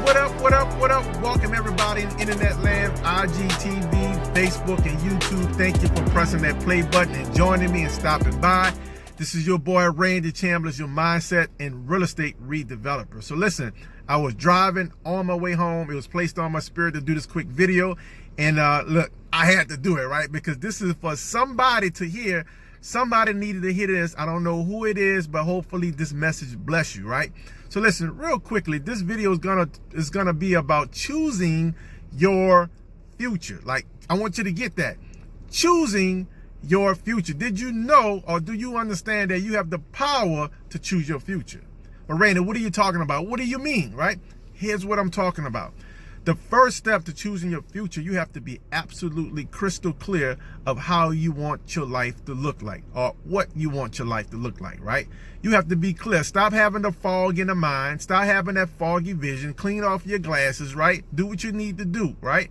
What up? Welcome everybody in internet land, IGTV, Facebook, and YouTube. Thank you for pressing that play button and joining me and stopping by. This is your boy Randy Chambliss, your mindset and real estate redeveloper. So listen, I was driving on my way home. It was placed on my spirit to do this quick video. And look, I had to do it, right? Because this is for somebody to hear. Somebody needed to hear this. I don't know who it is, but hopefully this message bless you, right? So listen, real quickly, this video is gonna be about choosing your future. Like, I want you to get that. Choosing your future. Did you know, or do you understand that you have the power to choose your future? Well, Randy, what are you talking about? What do you mean, right? Here's what I'm talking about. The first step to choosing your future, you have to be absolutely crystal clear of how you want your life to look like, or what you want your life to look like, right? You have to be clear. Stop having the fog in the mind. Stop having that foggy vision. Clean off your glasses, right? Do what you need to do, right?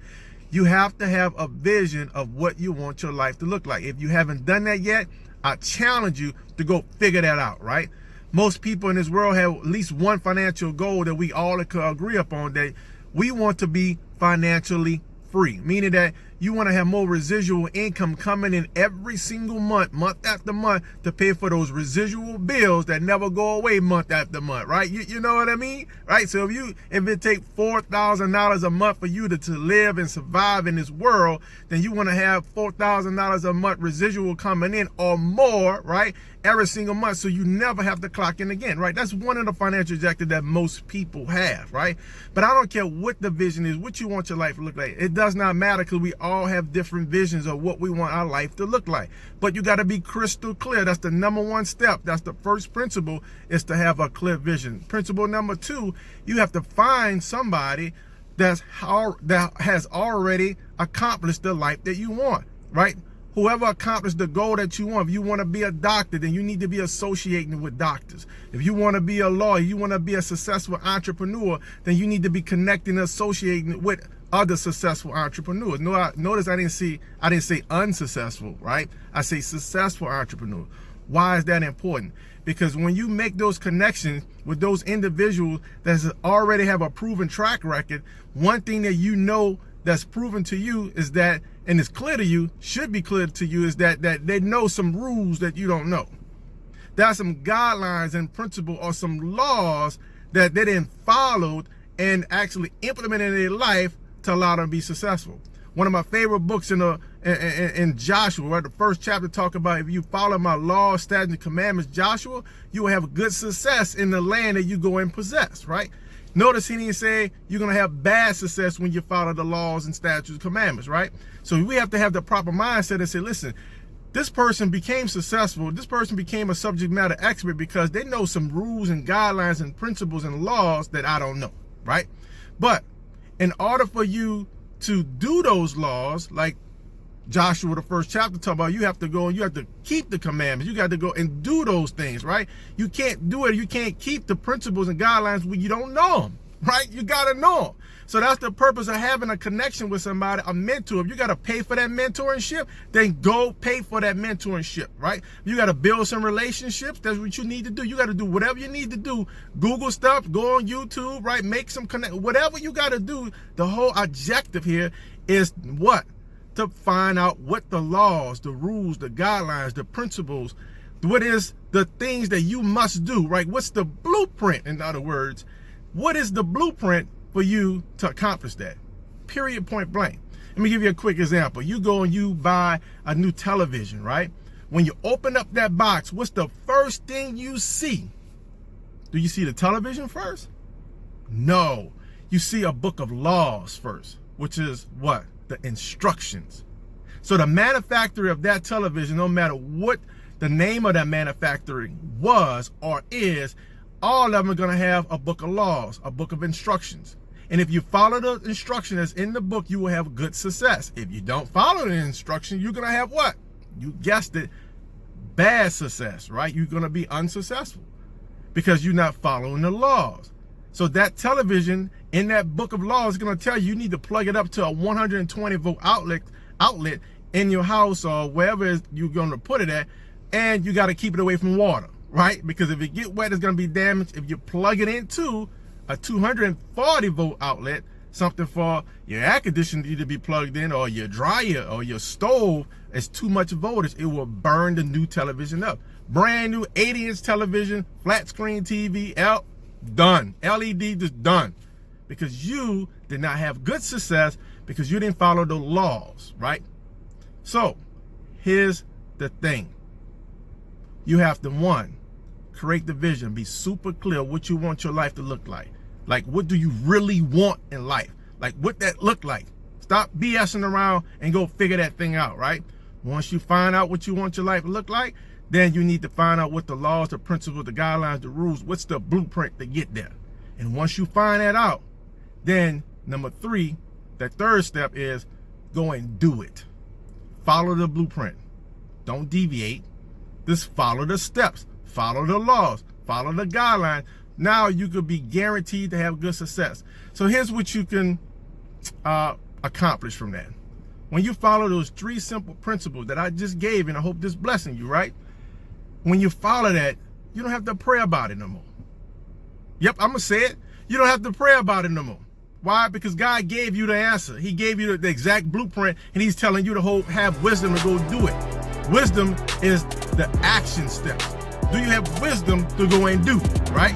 You have to have a vision of what you want your life to look like. If you haven't done that yet, I challenge you to go figure that out, right? Most people in this world have at least one financial goal that we all could agree upon, that we want to be financially free, meaning that you want to have more residual income coming in every single month, month after month, to pay for those residual bills that never go away month after month, right? You know what I mean, right? So if it takes $4,000 a month for you to live and survive in this world, then you want to have $4,000 a month residual coming in or more, right? Every single month, so you never have to clock in again, right? That's one of the financial objectives that most people have, right? But I don't care what the vision is, what you want your life to look like. It does not matter, because we all have different visions of what we want our life to look like. But you got to be crystal clear. That's the number one step. That's the first principle, is to have a clear vision. Principle number two, you have to find somebody that has already accomplished the life that you want, right? Whoever accomplished the goal that you want. If you want to be a doctor, then you need to be associating with doctors. If you want to be a lawyer, you want to be a successful entrepreneur, then you need to be connecting and associating with other successful entrepreneurs. Notice I didn't say unsuccessful, right? I say successful entrepreneur. Why is that important? Because when you make those connections with those individuals that already have a proven track record, one thing that you know that's proven to you is that, and it's clear to you, should be clear to you, is that they know some rules that you don't know. There are some guidelines and principles or some laws that they didn't follow and actually implemented in their life to allow them to be successful. One of my favorite books in Joshua, right? The first chapter talk about, if you follow my laws, statutes, and commandments, Joshua, you will have good success in the land that you go and possess, right? Notice he didn't say you're going to have bad success when you follow the laws and statutes and commandments, right? So we have to have the proper mindset and say, listen, this person became successful. This person became a subject matter expert because they know some rules and guidelines and principles and laws that I don't know, right? But in order for you to do those laws, like Joshua, the first chapter, talk about, you have to go and you have to keep the commandments. You got to go and do those things, right? You can't do it. You can't keep the principles and guidelines when you don't know them, right? You got to know them. So that's the purpose of having a connection with somebody, a mentor. If you got to pay for that mentorship, then go pay for that mentorship, right? You got to build some relationships. That's what you need to do. You got to do whatever you need to do. Google stuff, go on YouTube, right? Make some connect. Whatever you got to do. The whole objective here is what? To find out what the laws, the rules, the guidelines, the principles, what is the things that you must do, right? What's the blueprint, in other words? What is the blueprint for you to accomplish that? Period, point blank. Let me give you a quick example. You go and you buy a new television, right? When you open up that box, what's the first thing you see? Do you see the television first? No. You see a book of laws first, which is what? The instructions. So the manufacturer of that television, no matter what the name of that manufacturing was or is, all of them are going to have a book of laws, a book of instructions. And if you follow the instruction that's in the book, you will have good success. If you don't follow the instruction, you're going to have what? You guessed it, bad success, right? You're going to be unsuccessful because you're not following the laws. So that television in that book of laws is going to tell you need to plug it up to a 120 volt outlet in your house or wherever you're going to put it at, and you got to keep it away from water, right? Because if it get wet, it's going to be damaged. If you plug it into a 240 volt outlet, something for your air conditioner need to be plugged in, or your dryer or your stove, is too much voltage, it will burn the new television up. Brand new 80-inch television, flat screen TV, done. LED just done. Because you did not have good success because you didn't follow the laws, right? So here's the thing. You have to, one, create the vision, be super clear what you want your life to look like. Like, what do you really want in life? Like, what that look like? Stop BSing around and go figure that thing out, right? Once you find out what you want your life to look like, then you need to find out what the laws, the principles, the guidelines, the rules, what's the blueprint to get there. And once you find that out, then number three, the third step is go and do it. Follow the blueprint. Don't deviate. Just follow the steps. Follow the laws. Follow the guidelines. Now you could be guaranteed to have good success. So here's what you can accomplish from that. When you follow those three simple principles that I just gave, and I hope this blessing you, right? When you follow that, you don't have to pray about it no more. Yep, I'm going to say it. You don't have to pray about it no more. Why? Because God gave you the answer. He gave you the exact blueprint, and he's telling you to have wisdom to go do it. Wisdom is the action steps. Do you have wisdom to go and do, right?